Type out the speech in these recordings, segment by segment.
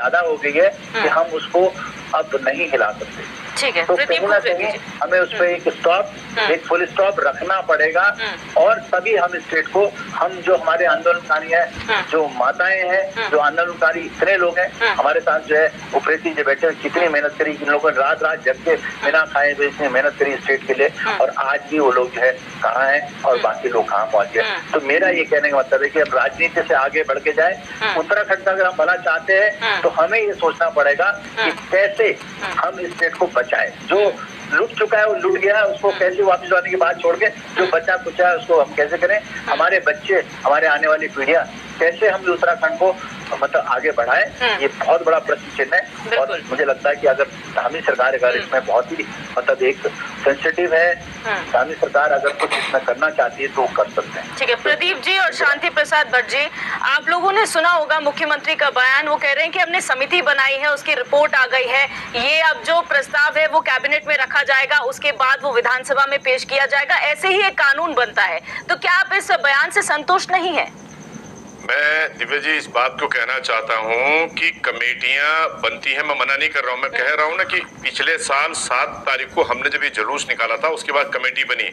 ज्यादा हो गई है कि हम उसको अब नहीं हिला सकते। ठीक है, तो कहीं ना कहीं हमें उस पर एक फुल स्टॉप रखना पड़ेगा और तभी हम स्टेट को, हम जो हमारे आंदोलनकारी हैं, जो माताएं हैं, जो आंदोलनकारी इतने लोग हैं हमारे साथ जो है उप्रेती जो बैठे कितनी मेहनत करी, इन लोगों ने रात रात जग के बिना खाए हुए इतनी मेहनत करी स्टेट के लिए, और आज भी वो लोग जो है कहाँ हैं और बाकी लोग कहाँ पहुंच गए। तो मेरा ये कहने का मतलब है कि अब राजनीति से आगे बढ़ के जाए, उत्तराखंड का अगर हम भला चाहते हैं तो हमें ये सोचना पड़ेगा कि कैसे हम इस स्टेट को बचाएं। जो लूट चुका है वो लूट गया है, उसको कैसे वापस लाने की बात छोड़ के जो बचा कुचा है उसको हम कैसे करें, हमारे बच्चे, हमारे आने वाली पीढ़ियां कैसे हम उत्तराखंड को मतलब आगे बढ़ाएं, ये बहुत बड़ा प्रश्न चिन्ह है। और मुझे लगता है कि अगर धामी सरकार अगर इसमें बहुत ही मतलब एक सेंसिटिव है, धामी सरकार अगर कुछ इसमें करना चाहती है तो कर सकते हैं। ठीक है, प्रदीप जी और शांति प्रसाद भट्ट जी, आप लोगों ने सुना होगा मुख्यमंत्री का बयान, वो कह रहे हैं कि हमने समिति बनाई है, उसकी रिपोर्ट आ गई है, ये अब जो प्रस्ताव है वो कैबिनेट में रखा जाएगा, उसके बाद वो विधानसभा में पेश किया जाएगा, ऐसे ही एक कानून बनता है। तो क्या आप इस बयान से संतुष्ट नहीं है? मैं दिव्या जी इस बात को कहना चाहता हूं कि कमेटियां बनती हैं, मैं मना नहीं कर रहा हूं, मैं कह रहा हूं ना कि पिछले साल 7 तारीख को हमने जब ये जुलूस निकाला था उसके बाद कमेटी बनी।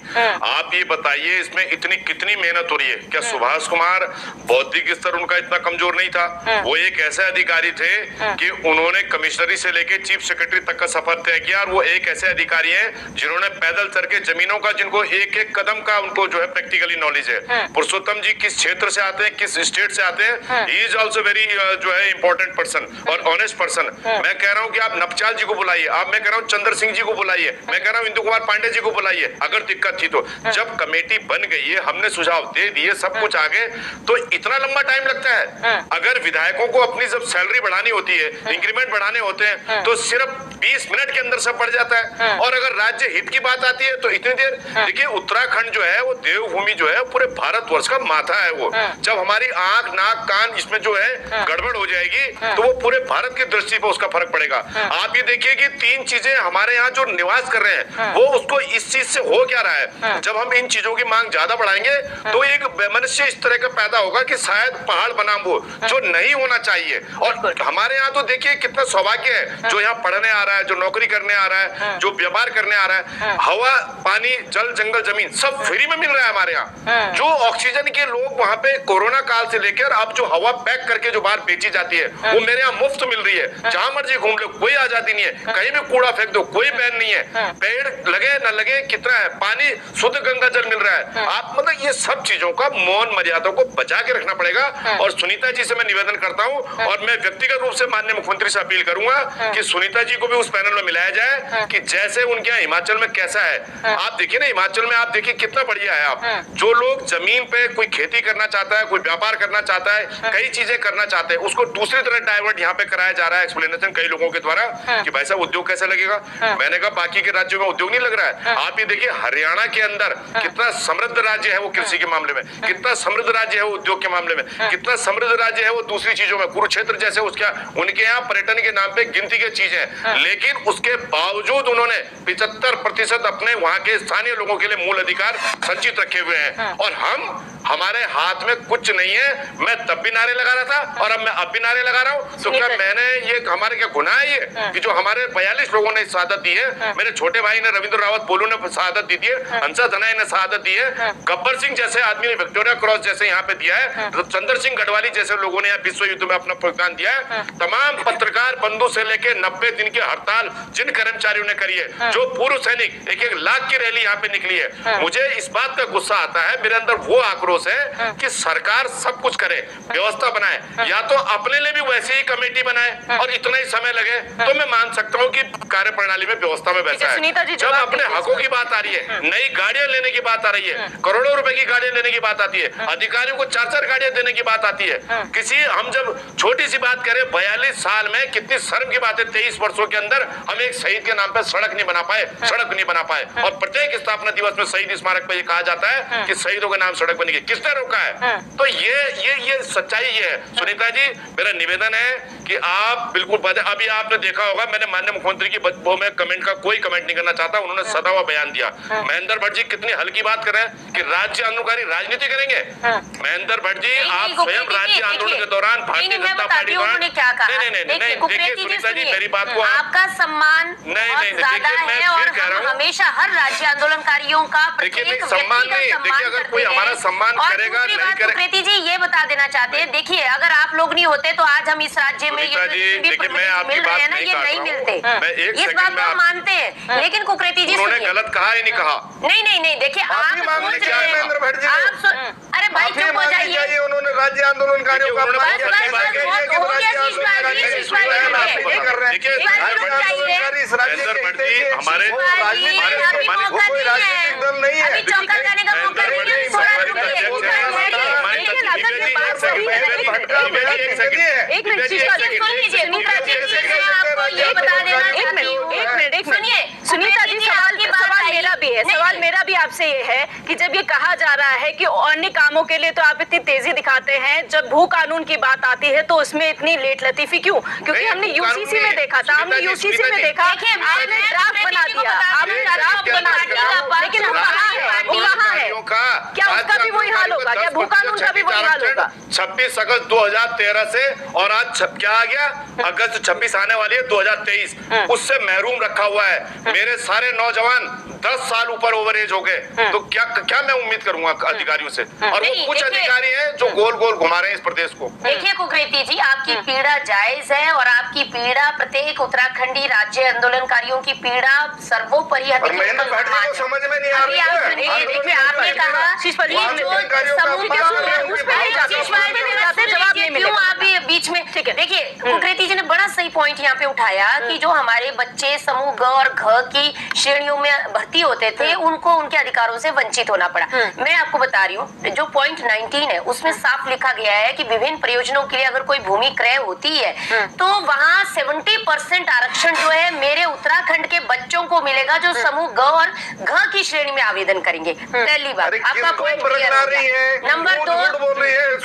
आप ये बताइए इसमें इतनी कितनी मेहनत हो रही है। क्या सुभाष कुमार बौद्धिक स्तर उनका इतना कमजोर नहीं था? वो एक ऐसे अधिकारी थे कि उन्होंने कमिश्नरी से लेके चीफ सेक्रेटरी तक का सफर तय किया, और वो एक ऐसे अधिकारी है जिन्होंने पैदल चल के जमीनों का, जिनको एक एक कदम का उनको जो है प्रैक्टिकली नॉलेज है। पुरुषोत्तम जी किस क्षेत्र से आते हैं, किस स्टेट से आते हैं, ही इज ऑल्सो वेरी जो है इंपॉर्टेंट पर्सन और ऑनेस्ट पर्सन। मैं कह रहा हूं कि आप नपचाल जी को बुलाइए, आप, मैं कह रहा हूं चंद्र सिंह जी को बुलाइए, मैं कह रहा हूं इंदु कुमार पांडे जी को बुलाइए अगर दिक्कत थी तो। जब कमेटी बन गई है, हमने सुझाव दे दिए, सब कुछ आगे, तो इतना लंबा टाइम लगता है। अगर विधायकों को अपनी जब सैलरी बढ़ानी होती है, इंक्रीमेंट बढ़ाने होते हैं, तो सिर्फ 20 मिनट के अंदर सब बढ़ जाता है। और अगर राज्य हित की बात आती है तो इतनी देर। देखिए उत्तराखंड जो है वो देवभूमि जो है पूरे भारतवर्ष का माथा है। वो जब हमारी आंख नाक कान इसमें जो है गड़बड़ हो जाएगी तो वो पूरे भारत की दृष्टि पर उसका फर्क पड़ेगा। आप ये देखिए कि 3 चीजें हमारे यहाँ जो निवास कर रहे हैं वो उसको इस चीज से हो क्या रहा है। जब हम इन चीजों की मांग ज्यादा बढ़ाएंगे तो एक मनुष्य इस तरह का पैदा होगा कि शायद पहाड़ बना वो जो नहीं होना चाहिए। और हमारे यहाँ तो देखिए कितना सौभाग्य है, जो यहाँ पढ़ने आ रहा है, जो नौकरी करने आ रहा है, जो व्यापार करने आ रहा है, हवा पानी जल जंगल जमीन सब फ्री में मिल रहा है हमारे यहाँ। जो ऑक्सीजन के लोग वहाँ पे कोरोना काल से लेकर अब जो हवा पैक करके जो बाहर बेची जाती है वो मेरे यहाँ मुफ्त मिल रही है। जहां मर्जी घूम लो, कोई आजादी नहीं है, कहीं भी कूड़ा फेंक दो, कोई बैन नहीं है, पेड़ लगे न लगे कितना है, पानी शुद्ध गंगा जल मिल रहा है। आप मतलब ये सब चीजों का मौन मर्यादा को बचा के रखना पड़ेगा। और सुनीता जी से मैं निवेदन करता हूँ और मैं व्यक्तिगत रूप से माननीय मुख्यमंत्री से अपील करूंगा कि सुनीता जी को भी उस पैनल में मिलाया जाए कि जैसे उनके यहाँ हिमाचल में कैसा है। आप देखिए ना हिमाचल में, आप देखिए कितना बढ़िया है। आप जो लोग जमीन पे कोई खेती करना चाहता है, कोई व्यापार करना चाहता है, कई चीजें करना चाहते हैं, उसको दूसरी तरह डाइवर्ट यहाँ पे कराया जा रहा है एक्सप्लेनेशन कई लोगों के द्वारा कि भाई साहब उद्योग कैसे लगेगा। मैंने कहा बाकी के राज्यों में उद्योग नहीं लग रहा है। आप ये देखिए हरियाणा के अंदर कितना समृद्ध राज्य है वो कृषि के मामले में, कितना समृद्ध राज्य है वो उद्योग के मामले में, कितना समृद्ध राज्य है वो दूसरी चीजों में, कुरुक्षेत्र जैसे उसका उनके यहाँ पर्यटन के नाम पे गिनती की चीजें, लेकिन उसके बावजूद उन्होंने 75% अपने वहां के स्थानीय लोगों के लिए मूल अधिकार संचित रखे हुए हैं। और हमारे हाथ में कुछ नहीं है। मैं तब भी नारे लगा रहा था और अब मैं अब भी नारे लगा रहा हूँ। तो क्या मैंने ये हमारे क्या गुनाह है ये कि जो हमारे 42 लोगों ने शहादत दी है, मेरे छोटे भाई ने रविंद्र रावत पोलू ने शहादत दी है, हंसा धनाई ने शहादत दी है, गब्बर सिंह जैसे आदमी ने विक्टोरिया क्रॉस जैसे यहाँ पे दिया है, तो चंद्र सिंह गढ़वाली जैसे लोगों ने विश्व युद्ध में अपना योगदान दिया है। तमाम पत्रकार बंधु से लेके 90 दिन की हड़ताल जिन कर्मचारियों ने करी है, जो पूर्व सैनिक 1-1 लाख की रैली यहाँ पे निकली है, मुझे इस बात का गुस्सा आता है, मेरे अंदर वो आक्रोश है कि सरकार सब कुछ करे, व्यवस्था बनाए, या तो अपने लिए भी वैसे ही कमेटी बनाए और इतना ही समय लगे तो मैं मान सकता हूँ कि कार्य प्रणाली में व्यवस्था में वैसा है। जब अपने हकों की बात आ रही है, नई गाड़ियां लेने की बात आ रही है, करोड़ों रुपए की गाड़ियां लेने की बात आती है, अधिकारियों को 4-4 गाड़ियां देने की बात आती है, किसी हम जब छोटी सी बात करें 42 साल में कितनी शर्म की बात है, 23 वर्षों के अंदर हम एक शहीद के नाम पे सड़क नहीं बना पाए, सड़क नहीं बना पाए। और प्रत्येक स्थापना दिवस में शहीद स्मारक पे ये कहा जाता है कि शहीदों के नाम सड़क बनेगी, किसने रोका है? तो ये सच्चाई ये है। सुनीता जी, मेरा निवेदन है कि आप बिल्कुल अभी आपने देखा होगा, मैंने माननीय मुख्यमंत्री की वो मैं कमेंट का कोई कमेंट नहीं करना चाहता, उन्होंने सदा हुआ बयान दिया। महेंद्र भट्ट जी कितनी हल्की बात कर रहे हैं कि राज्य आंदोलनकारी राजनीति करेंगे। महेंद्र भट्ट जी, आप स्वयं राज्य आंदोलन के दौरान भारतीय जनता पार्टी क्या कहा? नहीं, देखिए सुनीता जी, मेरी बात को आपका सम्मान बहुत ज्यादा है और हम हमेशा हर राज्य आंदोलनकारियों का देखिए सम्मान नहीं, देखिए अगर कोई हमारा सम्मान करेगा नहीं करेगा। प्रीति जी ये बता देना चाहते हैं, देखिए अगर आप लोग नहीं होते तो आज हम इस राज्य में देखिए मैं आपकी बात नहीं मिलते, इस बात को हम मानते हैं, लेकिन कुकृति जी उन्होंने गलत कहा ही नहीं कहा। नहीं देखिए आप सोच रहे हैं, अरे भाई चुप हो जाइए। उन्होंने राज्य आंदोलनकारियों का हमारे कोई राजनीतिक दल नहीं है। चौंका जाने का मौका सुनीता जी, सवाल मेरा भी आपसे ये है कि जब ये कहा जा रहा है कि अन्य कामों के लिए तो आप इतनी तेजी दिखाते हैं, जब भू कानून की बात आती है तो उसमें इतनी लेट लतीफी क्यों? क्योंकि हमने यूसीसी में देखा था, आपने आपने ड्राफ्ट बना दिया, लेकिन वो कहाँ है? क्या उसका भी वही हाल होगा? क्या भू कानून का भी वही हाल होगा? 26 अगस्त 2013 से और आज क्या आ गया, अगस्त 26 आने वाली है 2023, उससे महरूम रखा हुआ है। मेरे सारे नौजवान 10 साल ऊपर ओवर एज हो गए, तो क्या मैं उम्मीद करूंगा अधिकारियों से? और वो कुछ अधिकारी हैं जो गोल गोल घुमा रहे हैं इस प्रदेश को। देखिए कुकृति जी, आपकी पीड़ा जायज है और आपकी पीड़ा प्रत्येक उत्तराखंडी राज्य आंदोलनकारियों की पीड़ा सर्वोपरि है। समझ में नहीं आ रही है। देखिए आपने कहा जवाब नहीं मिलेगा, आप बीच में ठीक है। देखिए कुकृति जी ने बड़ा सही पॉइंट यहाँ पे उठाया कि जो हमारे बच्चे समूह ग और घ की श्रेणियों में भर्ती होते थे उनको उनके अधिकारों से वंचित होना पड़ा। मैं आपको बता रही हूँ, जो पॉइंट 19 है उसमें साफ लिखा गया है कि विभिन्न प्रयोजनों के लिए अगर कोई भूमि क्रय होती है तो वहाँ 70% आरक्षण जो है मेरे उत्तराखंड के बच्चों को मिलेगा जो समूह ग और घ की श्रेणी में आवेदन करेंगे। पहली बात आपका पॉइंट क्लियर हो गया। नंबर 2,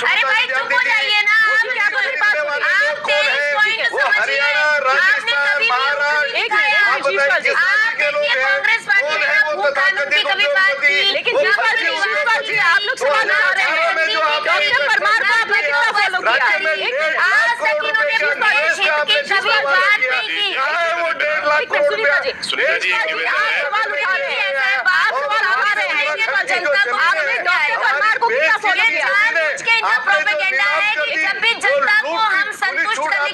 अरे भाई चुप हो जाइए ना, आप क्या बोल रहे हैं? आप 23 पॉइंट समझिए, आपने कभी कांग्रेस पार्टी ने भू कानून की कभी बात की, लेकिन आप लोग सवाल उठा रहे हैं डॉक्टर परमार को आपने कितना फॉलो किया? आज तक इन्होंने कभी बात नहीं की। सुनीता जी सवाल उठा रहे हैं, आप सवाल उठा रहे हैं, जनता को आपने डॉक्टर परमार को कितना फॉलो किया? के इनका प्रोपेगेंडा है कि जब भी जनता को हम संतुष्ट करने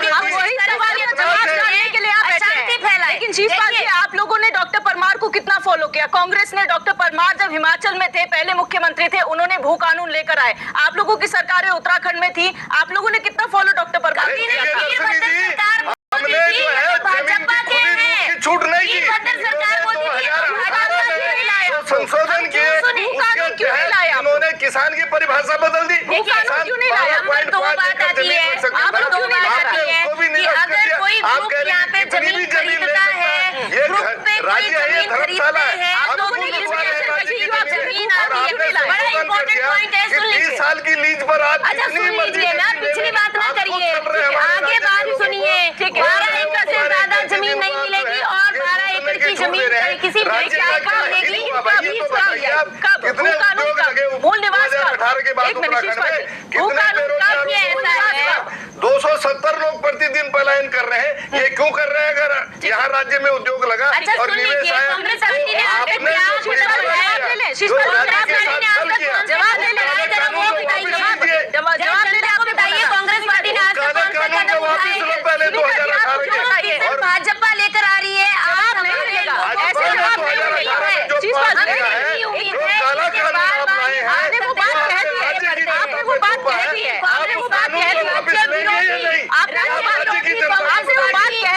के लिए अशांति फैलाए। लेकिन चीज बात है, आप लोगों ने डॉक्टर परमार को कितना फॉलो किया? कांग्रेस ने डॉक्टर परमार जब हिमाचल में थे, पहले मुख्यमंत्री थे, उन्होंने भू कानून लेकर आए। आप लोगों की सरकारें उत्तराखंड में थी, आप लोगों ने कितना फॉलो डॉक्टर परमार भाजपा के हैं, छूट नहीं की, संशोधन किए, उन्होंने किसान की परिभाषा बदल दी। क्यों नहीं लाया? नंबर 2 बात आती है, आप 2 बात आती है कि अगर कोई ग्रुप यहाँ पे जमीन खरीदता है, ग्रुप पे कोई जमीन खरीदते हैं, आप लोगों ने जमीन आती है, बड़ा इंपॉर्टेंट पॉइंट है, सुन लीजिए। 20 साल की लीज पर आप सुन लीजिए ना, पिछली बात ना करिए, आगे बात सुनिए। 12 एकड़ से ज्यादा जमीन नहीं मिलेगी और 12 एकड़ की जमीन किसी मिलेगी मूल निवास ऐसा है 270 लोग प्रतिदिन पलायन कर रहे हैं। ये क्यों कर रहे हैं? अगर यहाँ राज्य में उद्योग लगा और निवेश आया, कांग्रेस पार्टी ने पहले 2018 भाजपा लेकर आ रही है। आप ऐसे जवाब आपने वो बात कह दी है, आपने वो बात कह दी है, आपने वो बात कह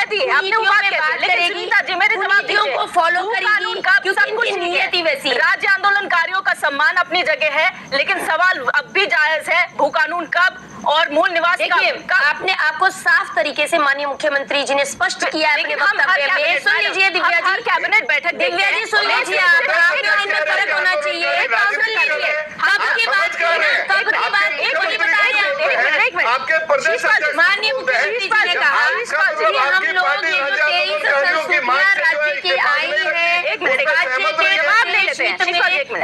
दी है, आपने वो बात कह दी है, लेकिन सुनीता जी मेरे जवाब दीजिए। फॉलो करेगी क्योंकि कुछ इनकी नहीं नीयत ही है। वैसी है। राज्य आंदोलनकारियों का सम्मान अपनी जगह है, लेकिन सवाल अब भी जायज है, भू कानून कब और मूल निवास देखिए, आपने आपको साफ तरीके से माननीय मुख्यमंत्री जी ने स्पष्ट किया है अपने वक्तव्य में। सुन लीजिए दिव्या जी, कैबिनेट बैठक दिव्या जी सुन लीजिए, आपका इनमें फर्क होना चाहिए। सुन लीजिए, कब की बात है, कब की बात, एक मिनट बताइए, आपके प्रदेश माननीय मुख्यमंत्री जी ने कहा कि हम लोग ये जो 23 संस्तुतियां राज्य की आई है,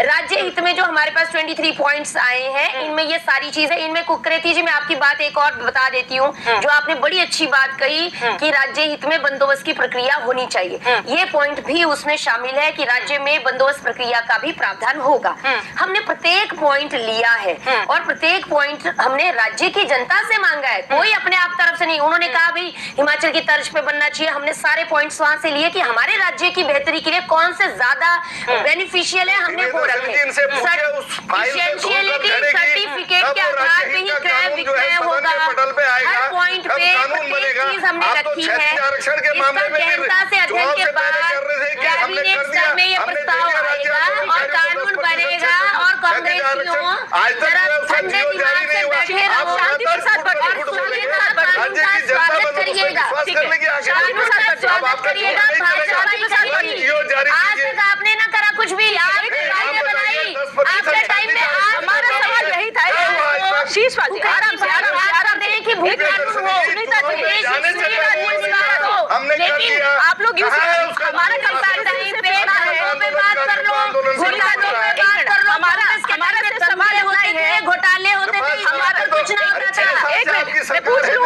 राज्य हित में जो हमारे पास 23 पॉइंट्स आए हैं, इनमें ये सारी चीजें, इनमें कुकरेती जी मैं आपकी बात एक और बता देती हूँ, जो आपने बड़ी अच्छी बात कही कि राज्य हित में बंदोबस्त की प्रक्रिया होनी चाहिए। ये पॉइंट भी उसमें शामिल है कि राज्य में बंदोबस्त प्रक्रिया का भी प्रावधान होगा। हमने प्रत्येक पॉइंट लिया है और प्रत्येक पॉइंट हमने राज्य की जनता से मांगा है, कोई अपने आप तरफ से नहीं। उन्होंने कहा भाई हिमाचल की तर्ज पे बनना चाहिए, हमने सारे पॉइंट्स वहां से लिए कि हमारे राज्य की बेहतरी के लिए कौन से ज्यादा बेनिफिशियल है, हमने वो रखे। एसेंशियलिटी सर्टिफिकेट के आधार पे ही क्रय विक्रय होगा, हर पॉइंट पे प्रत्येक चीज हमने रखी है। इसका गहनता से अध्ययन के बाद कैबिनेट स्तर में ये प्रस्ताव आएगा और कानून बनेगा और कांग्रेसियों जरा ठंडे दिमाग से बैठे रहो, शांति के साथ कानून का स्वागत करिएगा, स्वागत करिएगा, आज तक आपने ना करा कुछ भी, आपने बनाई, आपके टाइम में हमारा सवाल यही था। शीश बाजी, आराम से कि भू कानून हो, लेकिन आप लोग हमारा कंपैरिजन पे बात कर लो, हमारा सवाल होता है, घोटाले होते थे, हमारा कुछ नहीं होता था। एक मिनट मैं पूछ लूँ,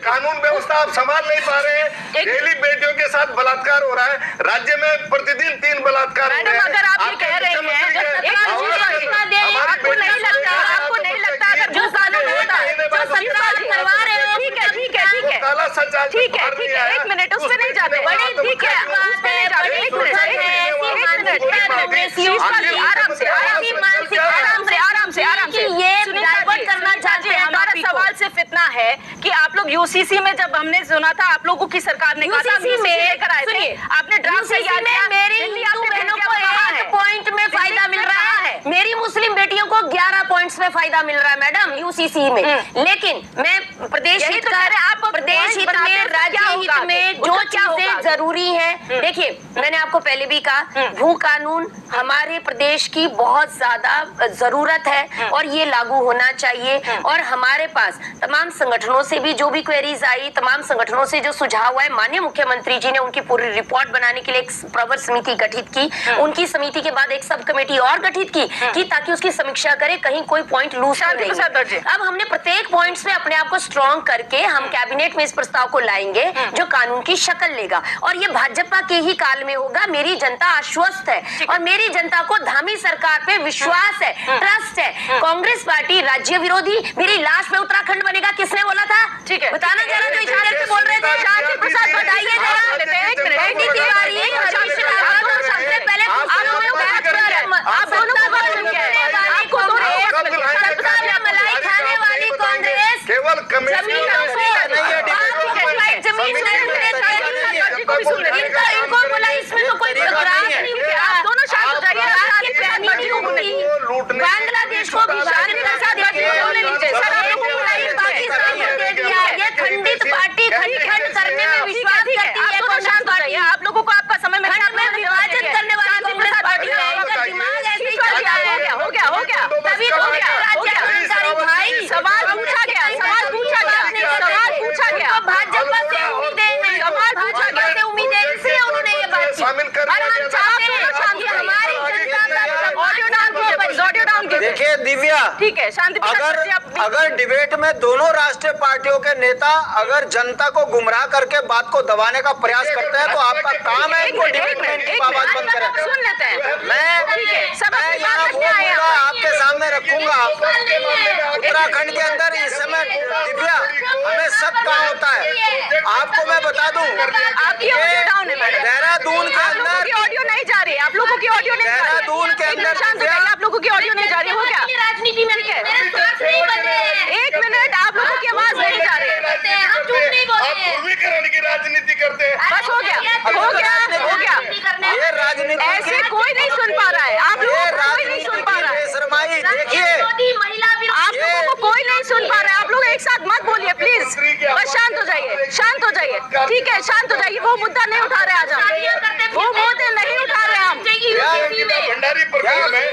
कानून व्यवस्था आप संभाल नहीं पा रहे हैं। डेली बेटियों के साथ बलात्कार हो रहा है, राज्य में प्रतिदिन 3 बलात्कार हो रहे हैं। अगर आप ये कह रहे हैं, आपको नहीं लगता अगर जो कानून होता है, जो सरकार करवा रहे हो, ठीक है, काला सच आज ठीक है, एक मिनट उससे नहीं जाते, बड़े ठीक है, आराम से ये डाइवर्ट करना चाहते हैं। हमारा सवाल सिर्फ इतना है कि आप लोग यूसीसी में जब हमने सुना था आप लोगों की सरकार ने यूसीसी में लेकर आए थे, आपने ड्राफ्ट तैयार किया, मेरी हिंदू बहनों को 1 पॉइंट में फायदा मिल रहा है, मेरी मुस्लिम बेटियों को 11 पॉइंट्स में फायदा मिल रहा है मैडम यूसीसी में। लेकिन मैं प्रदेश हित प्रदेश हित में, राज्य हित में जो चीजें जरूरी है, देखिए मैंने आपको पहले भी कहा भू कानून हमारे प्रदेश की बहुत ज्यादा जरूरत है और ये लागू होना चाहिए। और हमारे पास तमाम संगठनों से भी जो भी क्वेरीज आई, तमाम संगठनों से जो सुझाव आए, माननीय मुख्यमंत्री जी ने उनकी पूरी रिपोर्ट बनाने के लिए एक प्रवर समिति गठित की। उनकी समिति के बाद एक सब कमेटी और गठित की ताकि उसकी समीक्षा करे, कहीं कोई पॉइंट लूज नहीं। अब हमने प्रत्येक पॉइंट्स में अपने आप को स्ट्रॉन्ग करके हम कैबिनेट में इस प्रस्ताव को लाएंगे जो कानून की शक्ल लेगा और ये भाजपा के ही काल में होगा। मेरी जनता आश्वस्त है और मेरी जनता को धामी सरकार पे विश्वास है, ट्रस्ट है। कांग्रेस पार्टी राज्य विरोधी, मेरी लाश पे उत्तराखंड बनेगा, किसने बोला था? ठीक है, बताना जरा, जो इशारे से बोल रहे थे। शांति प्रसाद बताइए जरा, बेटी तिवारी हरीश रावत सबसे पहले आप दोनों को सत्ता में मलाई खाने वाली कांग्रेस केवल जमीनों को इनको बोला, इसमें तो कोई आप दोनों शांत हो जाइए। बांग्लादेश को भी पाकिस्तान को दे दिया। ये खंडित पार्टी खंड करने में विश्वास करती है। आप लोगों को आपका समय विभाजन करने वाली कांग्रेस पार्टी है, दिमाग ऐसे ही चलता है। हो गया तभी तो भाई सवाल पूछा गया भाजपा से उम्मीदें हैं, भाजपा से उम्मीदें, इसलिए उन्होंने ये बात की। और हम चाहते हैं कि हमारी देखिए दिव्या, ठीक है, शांति अगर डिबेट में दोनों राष्ट्रीय पार्टियों के नेता अगर जनता को गुमराह करके बात को दबाने का प्रयास करते हैं तो आपका काम है इनको डिबेट में इनकी आवाज बंद करें। सुन लेते हैं, मैं यहाँ वो मुद्दा आपके सामने रखूंगा। उत्तराखंड के अंदर इस समय दिव्या हमें सब काम होता है। आपको मैं बता दूं, देहरादून के अंदर ऑडियो नहीं जा रही, आप लोगों की ऑडियो नहीं जा रही, देहरादून के अंदर आप लोगों की ऑडियो नहीं जा रही, हो गया राजनीति में 1 मिनट, आप लोगों की आवाज नहीं जा रही, हम झूठ नहीं बोलते हैं, ध्रुवीकरण की राजनीति करते हैं। बस हो गया ये राजनीति ऐसे कोई नहीं सुन पा रहा है, आप लोगों को कोई नहीं सुन पा रहा है, शर्माई देखिए, आप लोगों को कोई नहीं सुन पा रहा है। आप लोग एक साथ मत बोलिए प्लीज, बस शांत हो जाइए, शांत हो जाइए, ठीक है, शांत हो जाइए। वो मुद्दा नहीं उठा रहे आज हम, वो मुद्दे नहीं उठा रहे हम। भंडारी प्रकरण में